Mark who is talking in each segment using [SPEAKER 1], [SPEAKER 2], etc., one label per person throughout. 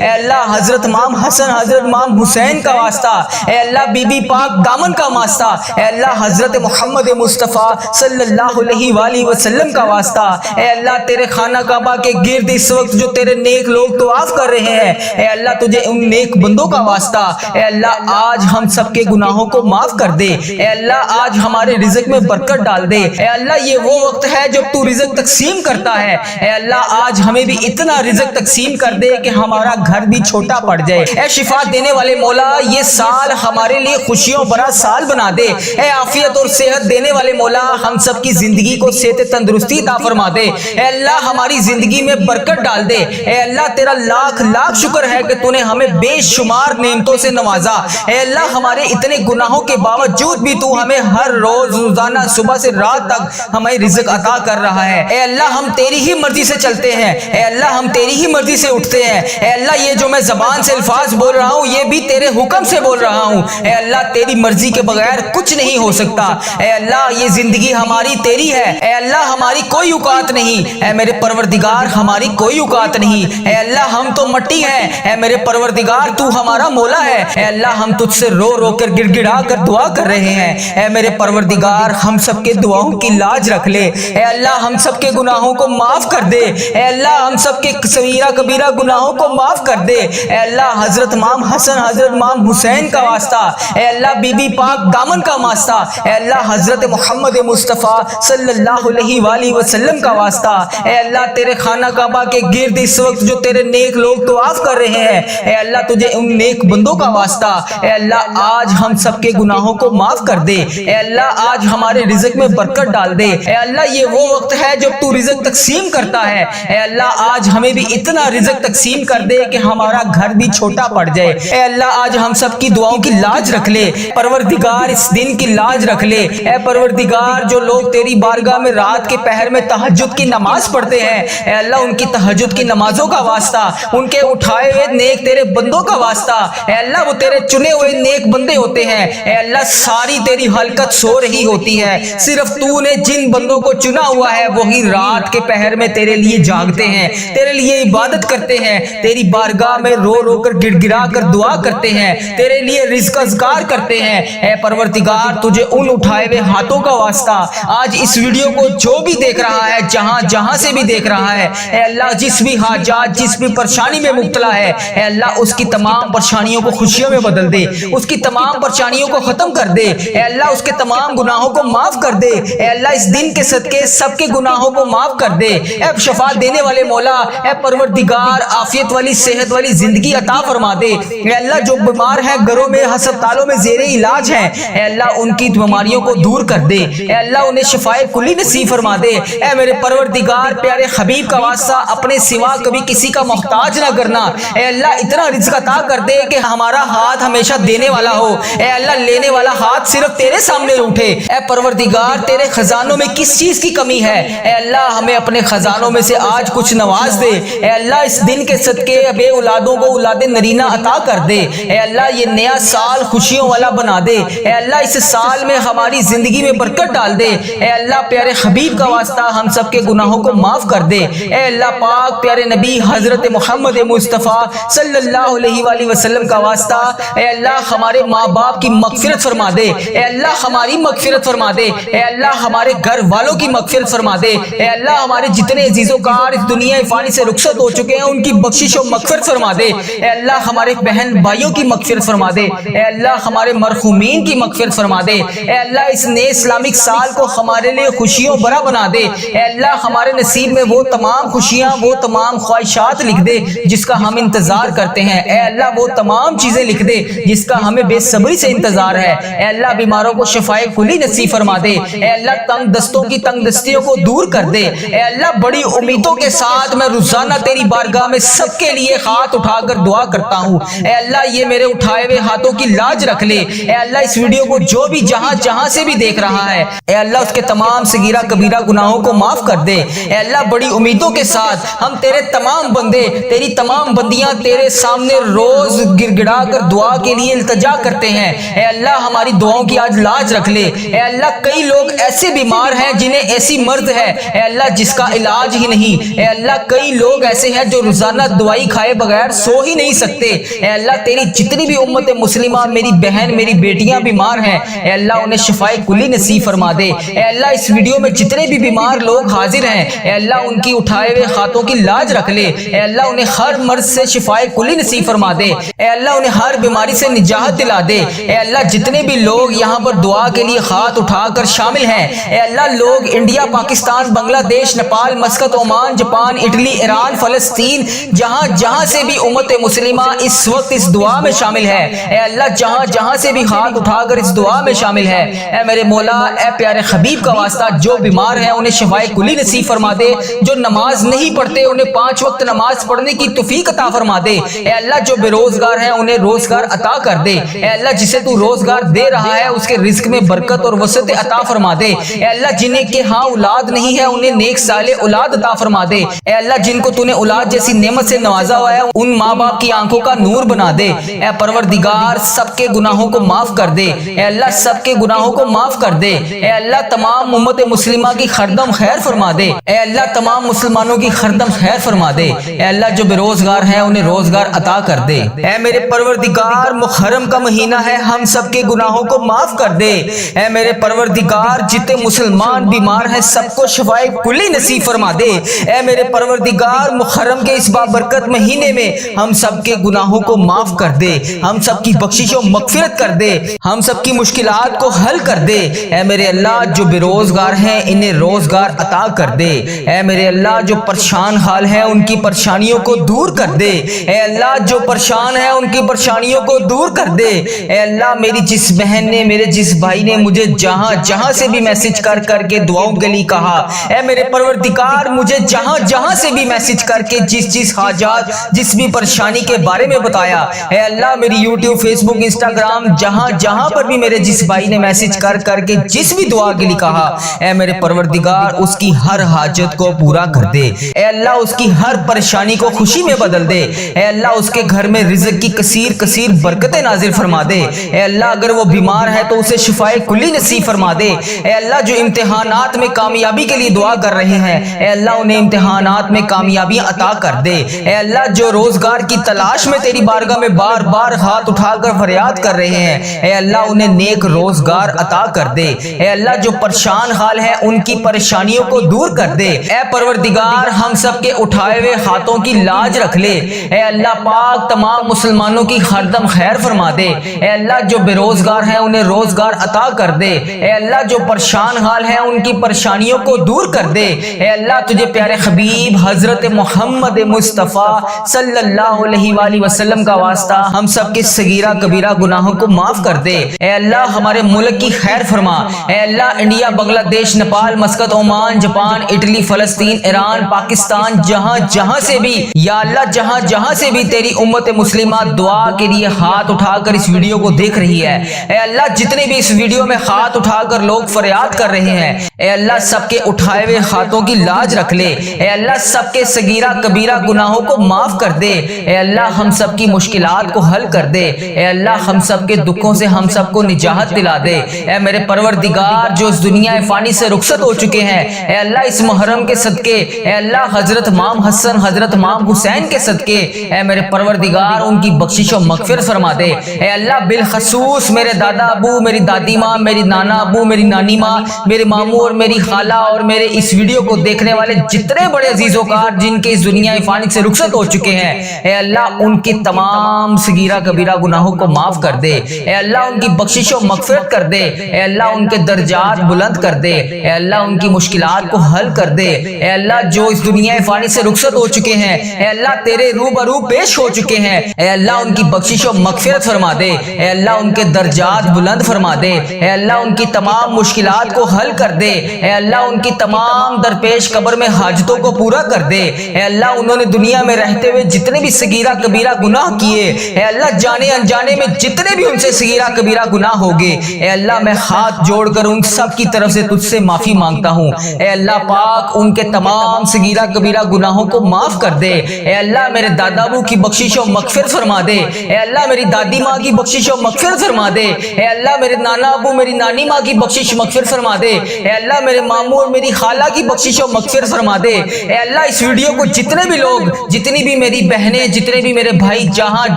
[SPEAKER 1] اے اللہ حضرت امام حسن حضرت امام حسین کا واسطہ، اے اللہ بی بی پاک دامن کا واسطہ، اے اللہ حضرت محمد مصطفیٰ صلی اللہ علیہ وآلہ وسلم کا واسطہ، اے اللہ تیرے خانہ کعبہ کے گرد اس وقت جو تیرے نیک لوگ طواف کر رہے ہیں، اے اللہ تجھے ان نیک بندوں کا واسطہ، اے اللہ آج ہم سب کے گناہوں کو معاف کر دے، اے اللہ آج ہمارے رزق میں برکت ڈال دے، اے اللہ یہ وہ وقت ہے جب تو رزق تقسیم کرتا ہے، اے اللہ آج ہمیں بھی اتنا رزق تقسیم کر دے کہ ہمارا گھر بھی چھوٹا پڑ جائے، اے شفا دینے والے مولا یہ سال ہمارے لیے خوشیوں بھرا سال بنا دے، اے عافیت اور صحت دینے والے مولا ہم سب کی زندگی کو صحت تندرستی عطا فرما دے، اے اللہ ہماری زندگی میں برکت ڈال دے، اے اللہ تیرا لاکھ لاکھ شکر ہے کہ تو نے ہمیں بے شمار نعمتوں سے نوازا، اے اللہ ہمارے اتنے گناہوں کے باوجود بھی تو ہمیں ہر روز روزانہ صبح سے رات تک ہمیں رزق عطا کر رہا ہے، اے اللہ ہم تیری ہی مرضی سے چلتے ہیں، اے اللہ ہم تیری ہی مرضی سے اٹھتے ہیں، اے اللہ یہ جو میں زبان سے الفاظ بول رہا ہوں یہ بھی تیرے حکم سے بول رہا ہوں، اے اللہ تیری مرضی کے بغیر کچھ نہیں ہو سکتا، اے اللہ یہ زندگی ہماری تیری ہے، اے اللہ ہماری کوئی اوقات نہیں، اے میرے پروردگار ہماری کوئی اوقات نہیں، اے اللہ ہم تو مٹی ہیں، اے میرے پروردگار تو ہمارا مولا ہے، اے اللہ ہم تجھ سے رو رو کر گڑ گڑا کر دعا کر رہے ہیں، اے میرے پروردگار ہم سب کے دعاؤں کی لاج رکھ لے، اے اللہ ہم سب کے گناہوں کو معاف کر دے، اے اللہ ہم سب کے صغیرہ کبیرہ گناہوں کو معاف کر دے، اے اللہ حضرت امام حسن حضرت امام حسین کا واسطہ، اے اللہ بی بی پاک دامن کا واسطہ، اے اللہ حضرت محمد مصطفیٰ صلی اللہ علیہ وآلہ وسلم کا واسطہ، اے اللہ تیرے خانہ کعبہ کے گرد اس وقت جو تیرے نیک لوگ طواف کر رہے ہیں، اے اللہ تجھے ان نیک بندوں کا واسطہ، اے اللہ آج ہم سب کے گناہوں کو معاف کر دے، اے اللہ آج ہمارے رزق میں برکت ڈال دے، اے اللہ یہ وہ وقت ہے جب تو رزق تقسیم کرتا ہے، اے اللہ آج ہمیں بھی اتنا رزق تقسیم کر دے کہ ہمارا گھر بھی چھوٹا پڑ جائے، اے اللہ آج ہم سب کی دعاؤں کی لاج رکھ لے، پروردگار اس دن کی لاج رکھ لے، اے پروردگار جو لوگ تیری بارگاہ میں رات کے پہر میں تہجد کی نماز پڑھتے ہیں، اے اللہ ان کی تہجد کی نمازوں کا واسطہ، ان کے اٹھائے ہوئے نیک تیرے بندوں کا واسطہ، اے اللہ وہ تیرے چنے ہوئے نیک بندے ہوتے ہیں، اے اللہ ساری تیری حلقت سو رہی ہوتی ہے، صرف تو نے جن بندوں کو چنا ہوا ہے وہی رات کے پہر میں تیرے لیے جاگتے ہیں، تیرے لیے عبادت کرتے ہیں، تیری بارگاہ میں رو رو کر گڑ گڑا کر دعا کرتے ہیں، تیرے لیے رزق اذکار کرتے ہیں، اے پروردگار تجھے ان اٹھائے ہوئے ہاتھوں کا واسطہ، آج اس ویڈیو کو جو بھی دیکھ رہا ہے جہاں جہاں سے بھی دیکھ رہا ہے، اے اللہ جس بھی حاجات جس بھی پریشانی میں مبتلا ہے، اے اللہ اس کی تمام پریشانیوں کو خوشیوں میں بدل دے، اس کی تمام پریشانیوں کو ختم کر دے، اے اللہ اس کے تمام گناہوں کو معاف کر دے، اے اللہ اس دن کے صدقے سب کے گناہوں کو معاف کر دے، اے شفاعت دینے والے مولا، اے پروردگار عافیت والی صحت والی زندگی عطا فرما دے، اے اللہ جو بیمار ہیں گھروں میں ہسپتالوں میں زیر علاج ہیں، اے اللہ ان کی بیماریوں کو دور کر دے، اے اللہ انہیں شفائے کلی نصیب فرما دے، اے میرے پروردگار پیارے حبیب کا واسطہ اپنے سوا کبھی کسی کا محتاج نہ کرنا، اے اللہ اتنا رزق عطا کر دے کہ ہمارا ہاتھ ہمیشہ دینے والا ہو، اے اللہ لینے والا ہاتھ صرف تیرے سامنے اٹھے، اے پروردگار تیرے خزانوں میں کس چیز کی کمی ہے، اے اللہ ہمیں اپنے خزانوں میں سے آج کچھ نواز دے، اے اللہ اس دن کے صدقے بے اولادوں کو اولاد نرینہ عطا کر دے، اے اللہ یہ نیا سال خوشیوں والا بنا دے، اے اللہ اس سال میں ہماری زندگی میں برکت ڈال دے، اے اللہ پیارے حبیب کا واسطہ ہم سب کے گناہوں کو معاف کر دے، اے اللہ پاک پیارے نبی حضرت محمد مصطفیٰ صلی اللہ علیہ وآلہ وسلم کا واسطہ، اے اللہ ہمارے ماں باپ کی مغفرت فرما دے، اے اللہ ہماری مغفرت فرما دے، اے اللہ ہمارے گھر والوں کی مغفرت فرما دے، اے اللہ ہمارے جتنے عزیز و کار اس دنیا فانی سے رخصت ہو چکے ہیں ان کی بخشش و مغفرت فرما دے، اے اللہ ہمارے بہن بھائیوں کی مغفرت فرما دے، اے اللہ ہمارے مرحومین کی مغفرت فرما دے، اے اللہ اس نئے اسلامک سال کو ہمارے لیے خوشیوں بھرا بنا دے، اے اللہ ہمارے نصیب میں وہ تمام خوشیاں وہ تمام خواہشات لکھ دے جس کا ہم انتظار کرتے ہیں، اے اللہ وہ تمام چیزیں لکھ دے جس کا ہمیں بے صبری سے انتظار ہے، اے اللہ بیماروں کو شفائے کلی نصیب فرما دے، اے اللہ تنگ دستوں کی تنگ دستیوں کو دور کر دے، اے اللہ بڑی امیدوں کے ساتھ میں روزانہ تیری بارگاہ میں سب کے لیے ہاتھ اٹھا کر دعا کرتا ہوں، اے اللہ یہ میرے اٹھائے ہوئے ہاتھوں کی لاج رکھ لے، اے اللہ اس ویڈیو کو جو بھی جہاں جہاں سے بھی دیکھ رہا ہے، اے اللہ اس کے تمام صغیرہ کبیرہ گناہوں کو معاف کر دے، اے اللہ بڑی امیدوں کے ساتھ ہم تیرے تمام بندے تیری تمام بندیاں تیرے سامنے روز گر گڑا کر دعا کے لیے التجا کرتے ہیں، اے اللہ ہماری دعاؤں کی آج لاج رکھ لے، اے اللہ کئی لوگ ایسے بیمار ہیں جنہیں ایسی مرض ہے اے اللہ جس کا علاج ہی نہیں، اے اللہ کئی لوگ ایسے ہیں جو روزانہ دوائی کھائے کھائے بغیر سو ہی نہیں سکتے۔ اے اللہ تیری جتنی بھی امت مسلمہ، میری بہن میری بیٹیاں بیمار ہیں، اے اللہ انہیں شفائے کلی نصیب فرما دے۔ اے اللہ اس ویڈیو میں جتنے بھی بیمار لوگ حاضر ہیں، اے اللہ ان کی اٹھائے ہوئے ہاتھوں کی لاج رکھ لے۔ اے اللہ انہیں ہر مرض سے شفائے کلی نصیب فرما دے۔ اے اللہ انہیں ہر بیماری سے نجات دلا دے۔ اے اللہ جتنے بھی لوگ یہاں پر دعا کے لیے ہاتھ اٹھا کر شامل ہیں، اے اللہ لوگ انڈیا، پاکستان، بنگلہ دیش، Nepal, Muscat, Oman, Japan, Italy, Iran, فلسطین، جہاں سے بھی امت مسلمہ اس وقت اس دعا میں شامل ہے، اے اللہ جہاں سے بھی ہاتھ اٹھا کر اس دعا میں شامل ہے، اے میرے مولا، اے پیارے حبیب کا واسطہ، جو بیمار ہیں انہیں شفائے کلی نصیب فرما دے، جو نماز نہیں پڑھتے انہیں 5 وقت نماز پڑھنے کی توفیق عطا فرما دے، اے اللہ جو بے روزگار ہیں انہیں روزگار عطا کر دے، اے اللہ جسے تو روزگار دے رہا ہے اس کے رزق میں برکت اور وسعت عطا فرما دے، اے اللہ جنہیں کے ہاں اولاد نہیں ہے انہیں نیک صالح اولاد عطا فرما دے، اے اللہ جن کو تو نے اولاد جیسی نعمت سے نوازا ہوا ہے ان ماں باپ کی آنکھوں کا نور بنا دے، اے پروردگار سب کے گناہوں کو معاف کر دے، اے اللہ سب کے گناہوں کو معاف کر دے، اے اللہ تمام امت مسلمہ کی خردم خیر فرما دے، اے اللہ تمام مسلمانوں کی خردم خیر فرما دے، اے اللہ جو بے روزگار ہیں انہیں روزگار عطا کر دے، اے میرے پروردگار محرم کا مہینہ ہے، ہم سب کے گناہوں کو معاف کر دے، اے میرے پروردگار جتنے مسلمان بیمار ہیں سب کو شفائے کلی نصیب فرما دے، اے میرے پروردگار محرم کے اس بابرکت مہینے میں ہم سب کے گناہوں کو معاف کر دے، ہم سب کی بخشش و مغفرت کر دے، ہم سب کی مشکلات کو حل کر دے، اے میرے اللہ جو بے روزگار ہیں انہیں روزگار عطا کر دے، اے میرے اللہ جو پریشان حال ہیں ان کی پریشانیوں کو دور کر دے، اے اللہ جو پریشان ہیں ان کی پریشانیوں کو دور کر دے، اے اللہ میری جس بہن نے میرے جس بھائی نے مجھے جہاں سے بھی میسج کر کے دعاؤں کے لیے کہا، اے میرے پروردگار مجھے جہاں سے بھی میسج کر کے جس حاجات جس بھی پریشانی کے بارے میں بتایا، اے اللہ میری یوٹیوب، فیس بک، انسٹاگرام جہاں پر بھی میرے جس بھائی نے میسج کر کے جس بھی دعا کے لیے کہا، اے میرے پروردگار اس کی ہر حاجت کو پورا کر دے، اے اللہ اس کی ہر پریشانی کو خوشی میں بدل دے، اے اللہ اس کے گھر میں رزق کی کثیر برکتیں نازل فرما دے، اے اللہ اگر وہ بیمار ہے تو اسے شفائے کلی نصیب فرما دے، اے اللہ جو امتحانات میں کامیابی کے لیے دعا کر رہے ہیں، اے اللہ انہیں امتحانات میں کامیابیاں عطا کر دے، اے اللہ جو روزگار کی تلاش میں تیری بارگاہ میں بار ہاتھ اٹھا کر فریاد کر رہے ہیں، اے اللہ انہیں نیک روزگار عطا کر دے، اے اللہ جو پریشان حال ہیں ان کی پریشانیوں کو دور کر دے، اے پروردگار ہم سب کے اٹھائے ہوئے ہاتھوں کی لاج رکھ لے، اے اللہ پاک تمام مسلمانوں کی ہردم خیر فرما دے، اے اللہ جو بے روزگار ہیں انہیں روزگار عطا کر دے، اے اللہ جو پریشان حال ہیں ان کی پریشانیوں کو دور کر دے، اے اللہ تجھے پیارے حبیب حضرت محمد مصطفیٰ صلی اللہ علیہ وآلہ وسلم کا واسطہ ہم سب کے صغیرہ کبیرہ گناہوں کو معاف کر دے، اے اللہ ہمارے ملک کی خیر فرما، اے اللہ انڈیا، بنگلہ دیش، Nepal, Muscat, Oman, Japan, Italy, فلسطین، ایران، پاکستان، جہاں سے بھی یا اللہ جہاں سے بھی تیری امت مسلمہ دعا کے لیے ہاتھ اٹھا کر اس ویڈیو کو دیکھ رہی ہے، اے اللہ جتنے بھی اس ویڈیو میں ہاتھ اٹھا کر لوگ فریاد کر رہے ہیں، اے اللہ سب کے اٹھائے ہوئے ہاتھوں کی لاج رکھ لے، اے اللہ سب کے صغیرہ کبیرہ گناہوں کو معاف کر دے، اے اللہ ہم سب کی مشکلات کو حل کر دے، اے اللہ ہم سب کے دکھوں سے ہم سب کو نجات دلا دے، اے میرے پروردگار جو اس دنیا فانی سے رخصت ہو چکے ہیں، اے اللہ اس محرم کے صدقے، اے اللہ حضرت امام حسن، حضرت امام حسین کے صدقے، اے میرے پروردگار ان کی بخشش و مغفرت فرما دے، اے اللہ بالخصوص میرے دادا ابو، میری دادی ماں، میری نانا ابو، میری نانی ماں، میرے ماموں اور میری خالہ اور میرے اس ویڈیو کو دیکھنے والے جتنے بڑے عزیز و کار جن کے اس دنیا فانی سے رخصت ہو چکے ہیں، اے اللہ ان کی تمام صغیرہ کبیرہ گناہوں کو معاف کر دے، اے اللہ ان کی بخشش و مغفرت کر دے، اے اللہ ان کے درجات بلند کر دے، اے اللہ ان کی مشکلات کو حل کر دے، اے اللہ جو اس دنیا فانی سے رخصت ہو چکے ہیں، اے اللہ تیرے روبرو پیش ہو چکے ہیں، اے اللہ ان کی بخشش و مغفرت فرما دے، اے اللہ ان کے درجات بلند فرما دے، اے اللہ ان کی تمام مشکلات کو حل کر دے، اے اللہ ان کی تمام درپیش قبر میں حاجتوں کو پورا کر دے، اے اللہ انہوں نے دنیا میں رہتے ہوئے جتنے بھی صغیرہ کبیرہ گناہ کیے، اے اللہ جانے انجانے میں جتنے بھی ان سے صغیرہ کبیرہ گناہ ہوگے، اے اللہ میں ہاتھ جوڑ کر ان سب کی طرف سے تجھ سے معافی مانگتا ہوں، اے اللہ پاک ان کے تمام صغیرہ کبیرہ گناہوں کو معاف کر دے، اے اللہ میرے دادا ابو کی بخشش و مغفرت فرما دے، اے اللہ میری دادی ماں کی بخشش و مغفرت فرما دے، اے اللہ میرے نانا ابو میری نانی ماں کی بخشش و مغفرت فرما دے، اے اللہ میرے ماموں اور میری خالہ کی بخشش و مغفرت فرما دے، اے اللہ اس ویڈیو کو جتنے بھی لوگ جتنی بھی میری بہنیں جتنے بھی میرے بھائی جہاں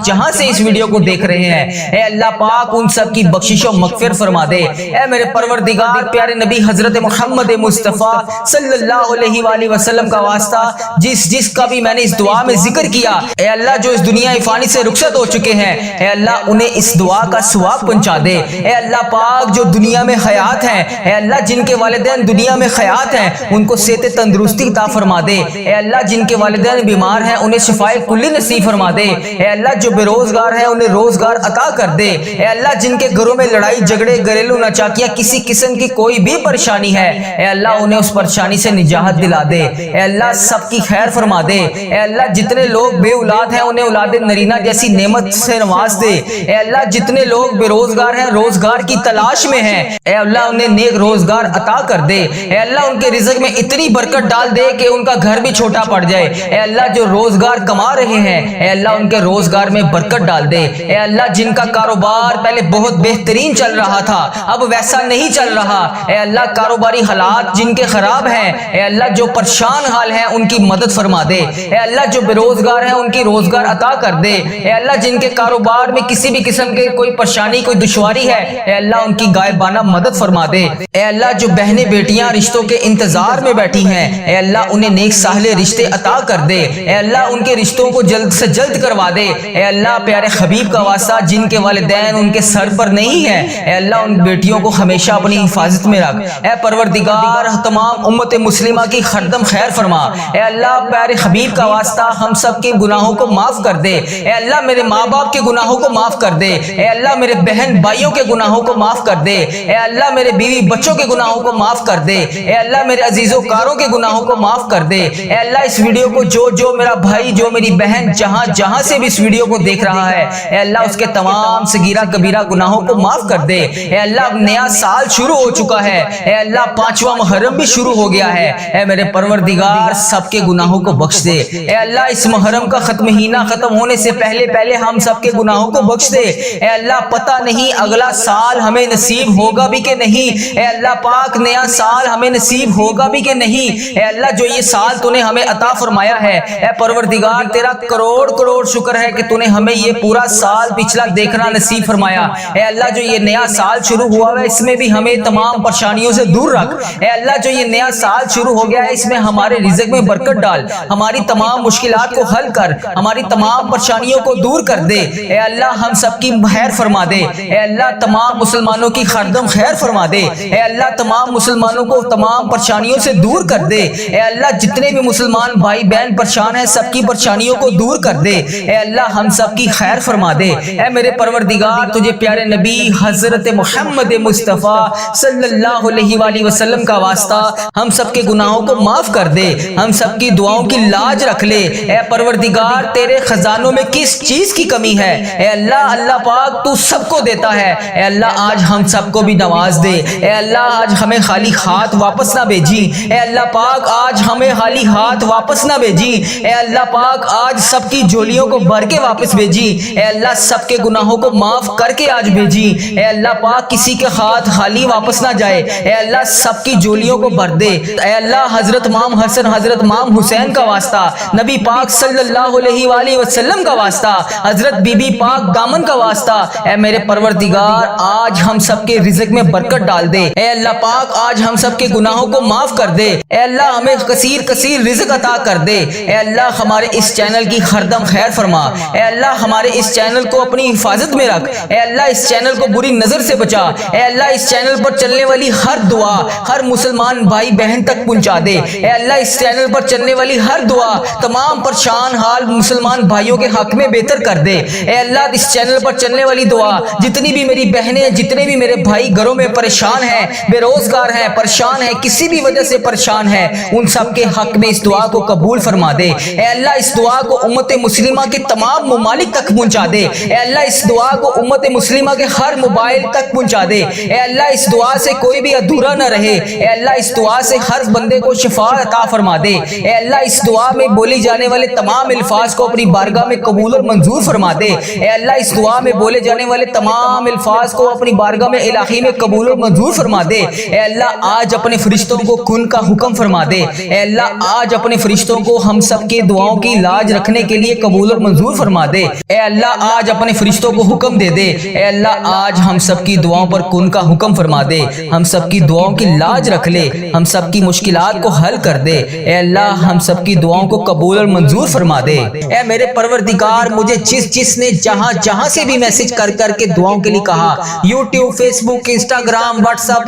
[SPEAKER 1] جہاں سے اس ویڈیو کو دیکھ رہے ہیں، اے اللہ پاک ان سب کی بخشش و مغفرت فرما دے۔ اے میرے پروردگار پیارے نبی حضرت محمد مصطفیٰ صلی اللہ علیہ وآلہ وسلم کا واسطہ جس کا بھی میں نے اس دعا میں ذکر کیا، اے اللہ جو اس دنیا فانی سے رخصت ہو چکے ہیں، اے اللہ انہیں اس دعا کا ثواب پہنچا دے۔ اے اللہ پاک جو دنیا میں حیات ہیں، اے اللہ جن کے والدین دنیا میں حیات ہیں ان کو صحت تندرستی عطا فرما دے۔ اے اللہ جن کے والدین بیمار ہیں انہیں شفائے کلی نصیب فرما دے۔ اے اللہ جو بے روزگار ہیں انہیں روزگار عطا کر دے۔ اے اللہ جن کے گھروں میں لڑائی جھگڑے گھریلو ناچاکیاں کسی قسم کی کوئی بھی پریشانی ہے، اے اللہ انہیں اس پریشانی سے نجات دلا دے۔ اے اللہ سب کی خیر فرما دے۔ اے اللہ جتنے لوگ بے اولاد ہیں انہیں اولاد نرینہ جیسی نعمت سے نواز دے۔ اے اللہ جتنے لوگ بے روزگار ہیں روزگار کی تلاش میں ہیں، اے اللہ انہیں نیک روزگار عطا کر دے۔ اے اللہ ان کے رزق میں اتنی برکت ڈال دے کہ ان کا گھر بھی چھوٹا پڑ جائے۔ اے اللہ جو روزگار کما رہے ہیں، اے اللہ ان کے روزگار میں برکت ڈال دے۔ اے اللہ جن کا کاروبار پہلے بہت بہترین چل رہا تھا اب ویسا نہیں چل رہا، اے اللہ کاروباری حالات جن کے خراب ہیں، اے اللہ جو پریشان حال ہیں ان کی مدد فرما دے۔ اے اللہ جو بے روزگار ہیں ان کی روزگار عطا کر دے۔ اے اللہ جن کے کاروبار میں کسی بھی قسم کے کوئی پریشانی کوئی دشواری ہے، اے اللہ ان کی غائبانہ مدد فرما دے۔ اے اللہ جو بہنیں بیٹیاں رشتوں کے انتظار میں بیٹھی ہیں، اے اللہ انہیں نیک صالح رشتے عطا کر دے۔ اے اللہ ان کے رشتوں کو جلد سے جلد کروا دے۔ اے اللہ پیارے حبیب کا واسطہ جن کے والدین ان کے سر پر نہیں ہے، اے اللہ ان بیٹیوں کو ہمیشہ اپنی حفاظت میں رکھ۔ اے پروردگار تمام امت مسلمہ کی خردم خیر فرما۔ اے اللہ پیارے حبیب کا واسطہ ہم سب کے گناہوں کو معاف کر دے۔ اے اللہ میرے ماں باپ کے گناہوں کو معاف کر دے۔ اے اللہ میرے بہن بھائیوں کے گناہوں کو معاف کر دے۔ اے اللہ میرے بیوی بچوں کے گناہوں کو معاف کر دے۔ اے اللہ میرے عزیزوں کاروں کے گناہوں کو معاف کر دے۔ اے اللہ اس ویڈیو کو جو میرا بھائی جو میری بہن جہاں جہاں سے بھی اس ویڈیو کو دیکھ رہا ہے، اے اللہ اس کے تمام صغیرہ کبیرہ گناہوں کو معاف کر دے۔ اے اللہ نیا سال شروع ہو چکا ہے، اے اللہ 5واں محرم بھی شروع ہو گیا ہے، اے میرے پروردگار سب کے گناہوں کو بخش دے۔ اے اللہ اس محرم کا مہینہ ختم ہونے سے پہلے ہم سب کے گناہوں کو بخش دے۔ اے اللہ پتہ نہیں اگلا سال ہمیں نصیب ہوگا بھی کہ نہیں، اے اللہ پاک نیا سال ہمیں نصیب ہوگا بھی کہ نہیں۔ اے اللہ جو یہ سال تو نے ہمیں عطا فرمایا ہے، اے پروردگار تیرا کروڑ کروڑ شکر ہے کہ تو نے ہمیں یہ پورا سال پچھلا دیکھنا نصیب فرمایا۔ اے اللہ جو یہ نیا سال شروع ہوا ہے اس میں بھی ہمیں تمام پریشانیوں سے دور رکھ۔ اے اللہ جو یہ نیا سال شروع ہو گیا ہے اس میں ہمارے رزق میں برکت ڈال، ہماری تمام مشکلات کو حل کر، ہماری تمام پریشانیوں کو دور کر دے۔ اے اللہ ہم سب کی خیر فرما دے۔ اے اللہ تمام مسلمانوں کی خردم خیر فرما دے۔ اے اللہ تمام مسلمانوں کو تمام پریشانیوں سے دور کر دے۔ اے اللہ جتنے بھی مسلمان بھائی بہن پریشان ہیں سب کی پریشانیوں کو دور کر دے۔ اے اللہ ہم سب کی خیر فرما دے۔ اے میرے پروردگار تجھے پیارے نبی حضرت محمد مصطفیٰ صلی اللہ علیہ وآلہ وسلم کا واسطہ ہم سب کے گناہوں کو معاف کر دے، ہم سب کی دعاؤں کی لاج رکھ لے۔ اے پروردگار تیرے خزانوں میں کس چیز کی کمی ہے؟ اے اللہ پاک تو سب کو دیتا ہے۔ اے اللہ آج ہم سب کو بھی نواز دے۔ اے اللہ آج ہمیں خالی ہاتھ واپس نہ بھیجی۔ اے اللہ پاک آج ہمیں خالی ہاتھ واپس نہ بھیجی۔ اے اللہ پاک آج سب کی جھولیوں کو بھر کے واپس بھیجی۔ اے اللہ سب کے گناہوں کو معاف کر کے آج بھیجی۔ اے اللہ پاک کسی کے ہاتھ خالی واپس نہ جائے۔ اے اللہ سب کی جھولیوں کو بھر دے۔ اے اللہ حضرت امام حسن حضرت امام حسین کا واسطہ، نبی پاک صلی اللہ علیہ وآلہ وسلم کا واسطہ، حضرت بی بی پاک دامن کا واسطہ، اے میرے پروردگار آج ہم سب کے رزق میں برکت ڈال دے۔ اے اللہ پاک آج ہم سب کے گناہوں کو معاف کر دے۔ اے اللہ ہمیں کثیر کثیر رزق عطا کر دے۔ اے اللہ ہمارے اس چینل کی خردم خیر فرما۔ اے اللہ ہمارے اس چینل کو اپنی حفاظت میں رکھ۔ اے اللہ اس چینل کو بری نظر سے بچا۔ اے اللہ اس چینل پر چلنے والی ہر دعا ہر مسلمان بھائی بہن تک پہنچا دے۔ اے اللہ اس چینل پر چلنے والی ہر دعا تمام پریشان حال مسلمان بھائیوں کے حق میں بہتر کر دے۔ اے اللہ اس چینل پر چلنے والی دعا جتنی بھی میری بہنیں جتنے بھی میرے بھائی گھروں میں پریشان ہیں، بے روزگار ہیں، پریشان ہیں، کسی بھی وجہ سے پریشان ہیں، ان سب کے حق میں اس دعا کو قبول فرما دے۔ اے اللہ اس دعا کو امت مسلمہ کے تمام ممالک تک پہنچا دے۔ اے اللہ اس دعا کو امت مسلمہ کے ہر موبائل تک پہنچا دے۔ اے اللہ اس دعا سے کوئی بھی ادھورا نہ رہے۔ اے اللہ اس دعا سے ہر بندے کو شفا عطا فرما دے۔ اے اللہ اس دعا میں بولی جانے والے تمام الفاظ کو اپنی بارگاہ میں قبول اور منظور فرما دے۔ اے اللہ اس دعا میں بولے جانے والے تمام الفاظ کو اپنی بارگاہ میں الہی میں قبول اور منظور فرما دے۔ اے اللہ آج اپنے فرشتوں کو کن کا حکم فرما دے۔ اے اللہ آج اپنے فرشتوں کو ہم سب کے دعاؤں دعاؤں کی لاج رکھنے کے لیے قبول اور منظور فرما دے۔ اے اللہ آج اپنے فرشتوں کو حکم دے دے، اے اللہ آج ہم سب کی دعاؤں پر کن کا حکم فرما دے، ہم سب کی دعاؤں کی لاج رکھ لے، ہم سب کی مشکلات کو حل کر دے، اے اللہ ہم سب کی دعاؤں کو قبول اور منظور فرما دے۔ اے میرے پروردگار، مجھے جس نے جہاں سے بھی میسج کر کے دعاؤں کے لیے کہا، یوٹیوب، فیس بک، انسٹاگرام، واٹس ایپ،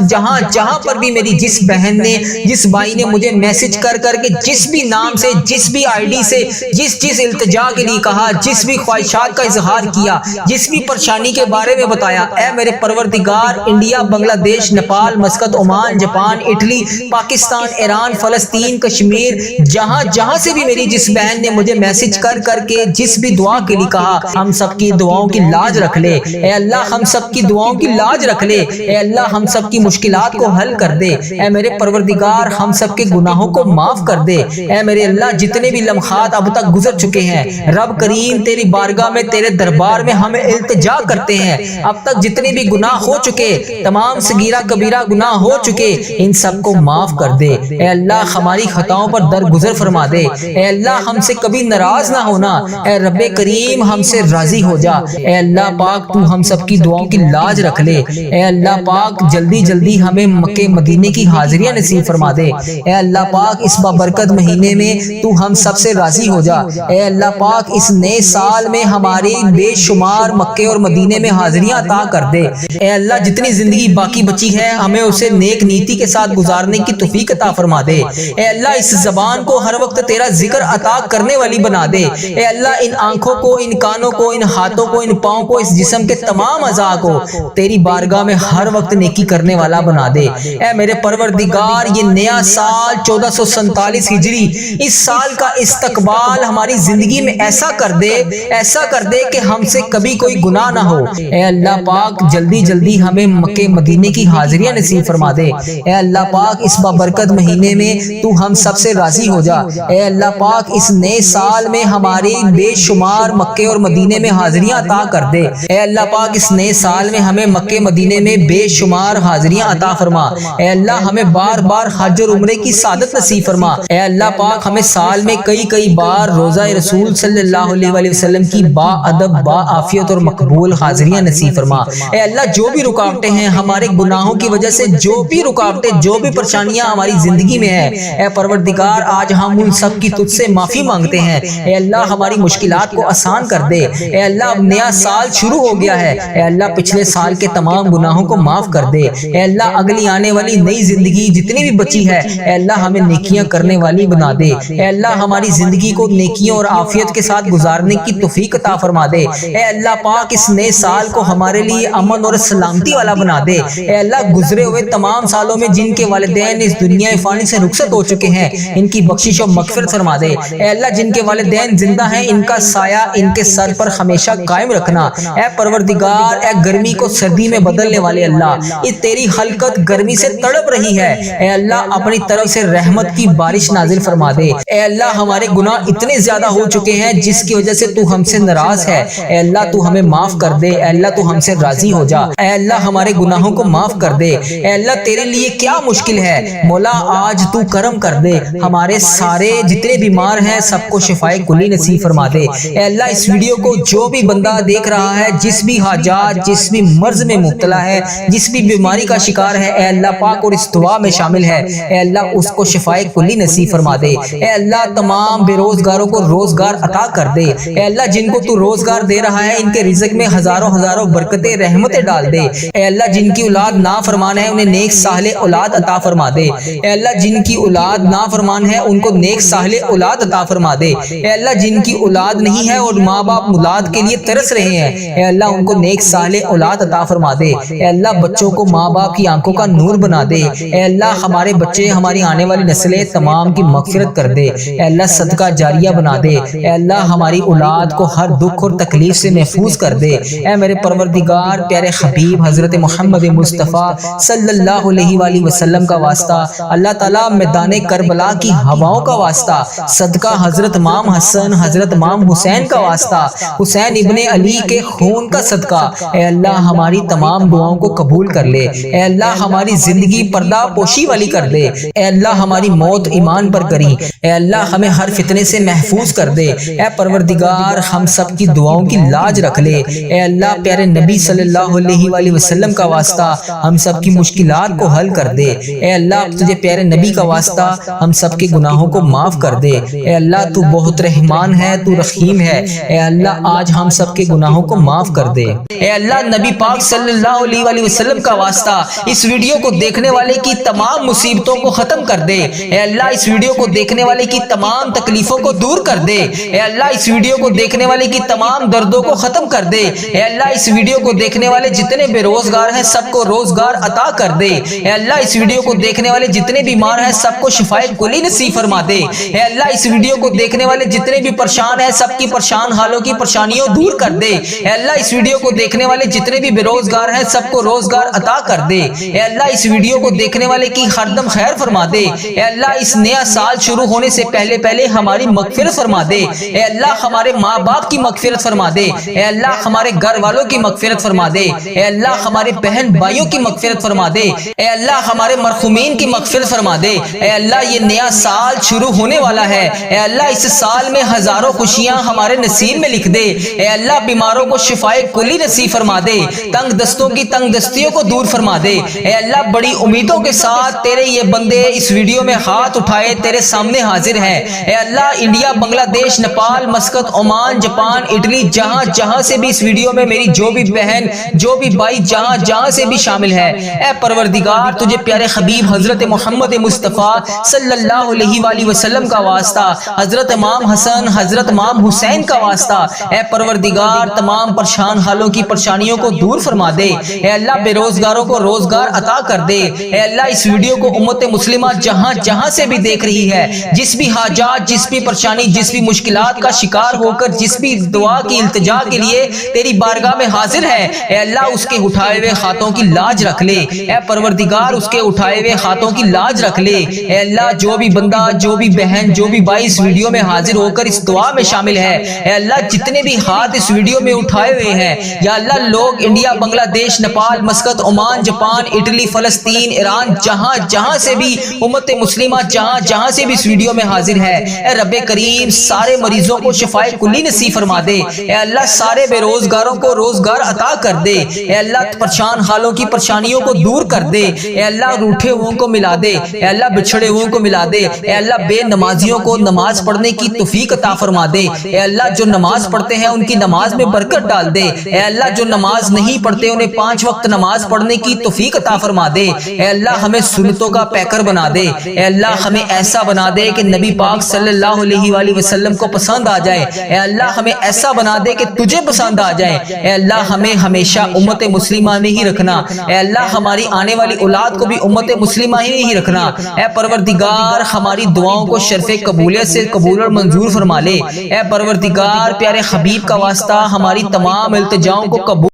[SPEAKER 1] جہاں پر بھی میری جس بہن نے، جس بھائی نے مجھے میسج کر کے جس بھی نام سے، جس بھی آئی ڈی سے، جس التجا کے لیے کہا، جس بھی خواہشات کا اظہار کیا، جس بھی پریشانی کے بارے میں بتایا، اے میرے پروردگار، انڈیا، بنگلہ دیش، Nepal, Muscat, Oman, Japan, Italy, Pakistan, Iran, فلسطین، کشمیر، جہاں سے بھی میری جس بہن نے مجھے میسج کر کے جس بھی دعا کے لیے کہا، ہم سب کی دعاؤں کی لاج رکھ لے، اے اللہ ہم سب کی دعاؤں کی لاج رکھ لے، اے اللہ ہم سب کی مشکلات کو حل کر دے، اے میرے پروردگار ہم سب کے گناہوں کو معاف کر دے، اے میرے اللہ جتنے بھی لمحات اب تک گزر چکے ہیں، رب کریم تیری بارگاہ میں، تیرے دربار میں ہم التجا کرتے ہیں، اب تک جتنے بھی گناہ ہو چکے، تمام صغیرہ کبیرہ گناہ ہو چکے، ان سب کو معاف کر دے، اے اللہ ہماری خطاؤں پر درگزر فرما دے، اے اللہ ہم سے کبھی ناراض نہ ہونا، اے رب کریم ہم سے راضی ہو جا، اے اللہ پاک تو ہم سب کی دعاؤں کی لاج رکھ لے، اے اللہ پاک جلدی ہمیں مکے مدینے کی حاضریاں نصیب فرما دے، اے اللہ پاک اس بابرکت مہینے میں تو ہم سب سے راضی ہو جا، اے اللہ پاک اس نئے سال میں ہماری بے شمار مکے اور مدینے میں حاضریاں عطا کر دے، اے اللہ جتنی زندگی باقی بچی ہے ہمیں اسے نیک نیتی کے ساتھ گزارنے کی توفیق عطا فرما دے، اے اللہ اس زبان کو ہر وقت تیرا ذکر عطا کرنے والی بنا دے، اے اللہ ان آنکھوں کو، ان کانوں کو، ان ہاتھوں کو، ان پاؤں کو، اس جسم کے تمام اعضاء کو تیری بارگاہ میں ہر وقت نیکی کرنے والا بنا دے، اے میرے پروردگار یہ نیا سال 1447 ہجری، اس سال کا استقبال ہماری زندگی میں ایسا کر دے کہ ہم سے کبھی کوئی گناہ نہ ہو، اے اللہ پاک جلدی ہمیں مکے مدینے کی حاضریاں نصیب فرما دے، اے اللہ پاک اس بابرکت مہینے میں تو ہم سب سے راضی ہو جا، اے اللہ پاک اس نئے سال میں ہماری بے شمار مکے اور مدینے میں حاضریاں عطا کر دے، اے اللہ پاک اس نئے سال میں ہمیں مکے مدینے میں بے شمار حاضریاں عطا فرما، اے اللہ ہمیں بار حج اور عمرے کی سعادت نصیب فرما، اے اللہ پاک ہمیں سال میں کئی بار روزہ رسول صلی اللہ علیہ وآلہ وسلم کی با ادب، با عافیت اور مقبول حاضریاں نصیب فرما، اے اللہ جو بھی رکاوٹیں ہیں ہمارے گناہوں کی وجہ سے، جو بھی رکاوٹیں، جو بھی پریشانیاں ہماری زندگی میں ہیں، اے پروردگار آج ہم ان سب کی تجھ سے معافی مانگتے ہیں، اے اللہ ہماری مشکلات کو آسان کر دے، اے اللہ اب نیا سال شروع ہو گیا ہے، اے اللہ پچھلے سال کے تمام گناہوں کو معاف کر دے، اے اللہ اگلی آنے والی نئی زندگی جتنی بھی بچی ہے، اے اللہ ہمیں نیکیاں کرنے والی بنا دے، اے اللہ ہماری زندگی کو نیکیوں اور عافیت کے ساتھ گزارنے کی توفیق عطا فرما دے، اے اللہ پاک اس نئے سال کو ہمارے لیے امن اور سلامتی والا بنا دے، اے اللہ گزرے ہوئے تمام سالوں میں جن کے والدین اس دنیا فانی سے رخصت ہو چکے ہیں ان کی بخشش و مغفرت فرما دے، اے اللہ جن کے والدین زندہ ہیں ان کا سایہ ان کے سر پر ہمیشہ قائم رکھنا، اے پروردگار اے گرمی کو سردی میں بدلنے والے اللہ، یہ تیری خلقت گرمی سے تڑپ رہی ہے، اے اللہ اپنی طرف سے رحمت کی بارش نازل فرما دے، اے اللہ ہمارے گناہ اتنے زیادہ ہو چکے ہیں جس کی وجہ سے تو ہم سے ناراض ہے، اے اللہ تو ہمیں معاف کر دے، اے اللہ تو ہم سے راضی ہو جا، اے اللہ ہمارے گناہوں کو معاف کر دے، اے اللہ تیرے لیے کیا مشکل ہے، مولا آج تو کرم کر دے، ہمارے سارے جتنے بیمار ہیں سب کو شفائے کلی نصیب فرما دے، اے اللہ اس ویڈیو کو جو بھی بندہ دیکھ رہا ہے، جس بھی حاجات، جس بھی مرض میں مبتلا ہے، جس بھی بیماری کا شکار ہے، اے اللہ پاک اور اس دعا میں شامل ہے، اے اللہ اس کو شفائے کلی نصیب فرما دے، اے اللہ تمام بے روزگاروں کو روزگار عطا کر دے، اے اللہ جن کو تو روزگار دے رہا ہے ان کے رزق میں ہزاروں برکتیں، رحمتیں ڈال دے، اے اللہ جن کی اولاد نافرمان ہے انہیں نیک صالح اولاد عطا فرما دے، اے اللہ جن کی اولاد نافرمان ہے ان کو نیک صالح اولاد عطا فرما دے، اے اللہ جن کی اولاد نہیں ہے اور ماں باپ اولاد کے لیے ترس رہے ہیں، اے اللہ ان کو نیک صالح اولاد عطا فرما دے، اے اللہ بچوں کو ماں باپ کی آنکھوں کا نور بنا دے، اے اللہ ہمارے بچے، ہماری آنے والی نسلیں تمام کی مغفرت کر دے، اے اللہ صدقہ جاریہ بنا دے، اے اللہ ہماری اولاد کو ہر دکھ اور تکلیف سے محفوظ کر دے، اے میرے پروردگار پیارے حبیب حضرت محمد مصطفیٰ صلی اللہ علیہ وآلہ وسلم کا واسطہ، اللہ تعالیٰ میدان کربلا کی ہواؤں کا واسطہ، صدقہ حضرت امام حسن، حضرت امام حسین کا واسطہ، حسین ابن علی کے خون کا صدقہ، اے اللہ ہماری تمام دعاؤں کو قبول کر لے، اے اللہ ہماری زندگی پردہ پوشی والی کر دے، اے اللہ ہماری موت ایمان پر کری، اے اللہ ہمیں ہر فتنے فتنے سے محفوظ کر دے۔ اے پروردگار ہم سب کی دعاؤں کی لاج رکھ لے۔ اے اللہ پیارے نبی صلی اللہ علیہ وآلہ وسلم کا واسطہ ہم سب کی مشکلات کو حل کر دے۔ اے اللہ تجھے پیارے نبی کا واسطہ ہم سب کے گناہوں کو معاف کر دے۔ اے اللہ تو بہت رحمان ہے، تو رحیم ہے۔ اے اللہ آج ہم سب کے گناہوں کو معاف کر دے۔ اے اللہ نبی پاک صلی اللہ علیہ وآلہ وسلم کا واسطہ اس ویڈیو کو دیکھنے والے کی تمام مصیبتوں کو ختم کر دے۔ اے اللہ اس ویڈیو کو دیکھنے والے کی تمام تکلیفوں کو دور کر دے۔ اے اللہ اس ویڈیو کو دیکھنے والے کی تمام دردوں کو ختم کر دے۔ اے اللہ اس ویڈیو کو دیکھنے والے جتنے بے روزگار ہیں سب کو روزگار عطا کر دے۔ اے اللہ اس ویڈیو کو دیکھنے والے جتنے بیمار ہیں سب کو شفائے کلی نصیب فرما دے۔ اے اللہ اس ویڈیو کو دیکھنے والے جتنے بھی پریشان ہیں سب کی پریشان حالوں کی پریشانیوں دور کر دے۔ اے اللہ اس ویڈیو کو دیکھنے والے جتنے بھی بے روزگار ہیں سب کو روزگار عطا کر دے۔ اے اللہ اس ویڈیو کو دیکھنے والے کی ہر دم خیر فرما دے۔ اے اللہ اس نیا سال شروع ہونے سے پہلے ہماری مغفرت فرما دے۔ اے اللہ ہمارے ماں باپ کی مغفرت فرما دے۔ اے اللہ ہمارے گھر والوں کی مغفرت فرما دے۔ اے اللہ ہمارے بہن بھائیوں کی مغفرت فرما دے۔ اے اللہ ہمارے مرحومین کی مغفرت فرما دے۔ اے اللہ یہ نیا سال شروع ہونے والا ہے۔ اے اللہ اس سال میں ہزاروں خوشیاں ہمارے نصیب میں لکھ دے۔ اے اللہ بیماروں کو شفائے کلی نصیب فرما دے۔ تنگ دستوں کی تنگ دستیوں کو دور فرما دے۔ اے اللہ بڑی امیدوں کے ساتھ تیرے یہ بندے اس ویڈیو میں ہاتھ اٹھائے تیرے سامنے حاضر ہیں۔ اے اللہ انڈیا، بنگلہ دیش، Nepal, Muscat, Oman, Japan, Italy, جہاں سے بھی اس ویڈیو میں میری جو بھی بہن جو بھی بھائی جہاں سے بھی شامل ہے، اے پروردگار تجھے پیارے حبیب حضرت محمد مصطفیٰ صلی اللہ علیہ وآلہ وسلم کا واسطہ، حضرت امام حسن، حضرت امام حسین کا واسطہ، اے پروردگار تمام پریشان حالوں کی پریشانیوں کو دور فرما دے۔ اے اللہ بے روزگاروں کو روزگار عطا کر دے۔ اے اللہ اس ویڈیو کو امت مسلمہ جہاں سے بھی دیکھ رہی ہے، جس بھی حاجات، جس بھی پریشانی، جس بھی مشکلات کا شکار ہو کر جس بھی دعا کی التجا کے لیے تیری بارگاہ میں حاضر ہے، اے اللہ اس کے اٹھائے ہوئے ہاتھوں کی لاج رکھ لے۔ اے پروردگار اس کے اٹھائے ہوئے ہاتھوں کی لاج رکھ لے۔ اے اللہ جو بھی بندہ، جو بھی بہن، جو بھی بھائی اس ویڈیو میں حاضر ہو کر اس دعا میں شامل ہے، اے اللہ جتنے بھی ہاتھ اس ویڈیو میں اٹھائے ہوئے ہیں، یا اللہ لوگ انڈیا، بنگلہ دیش، Nepal, Muscat, Oman, Japan, Italy, فلسطین، ایران، جہاں سے بھی امت مسلمہ جہاں سے بھی اس ویڈیو میں حاضر ہے، اے رب کریم سارے مریضوں کو شفائے کلی نصیب فرما دے۔ اے اللہ سارے بے روزگاروں کو روزگار عطا کر دے۔ اے اللہ پریشان حالوں کی پریشانیوں کو دور کر دے۔ اے اللہ روٹھے ہوئوں کو ملا دے۔ اے اللہ بچھڑے ہوئوں کو ملا دے۔ اے اللہ بے نمازیوں کو نماز پڑھنے کی توفیق عطا فرما دے۔ اے اللہ جو نماز پڑھتے ہیں ان کی نماز میں برکت ڈال دے۔ اے اللہ جو نماز نہیں پڑھتے انہیں 5 وقت نماز پڑھنے کی توفیق عطا فرما دے۔ اے اللہ ہمیں سنتوں کا پیکر بنا دے۔ اے اللہ ہمیں ایسا بنا دے کہ نبی پاک صلی اللہ علیہ وآلہ وسلم کو پسند آ جائے۔ اے اللہ ہمیں ایسا بنا دے کہ تجھے پسند آ جائے۔ اے اللہ ہمیں ہمیشہ امت مسلمہ میں ہی رکھنا۔ اے اللہ ہماری آنے والی اولاد کو بھی امت مسلمہ ہی نہیں رکھنا۔ اے پروردگار ہماری دعاؤں کو شرف قبولیت سے قبول اور منظور فرما لے۔ اے پروردگار پیارے حبیب کا واسطہ ہماری تمام التجاؤں کو قبول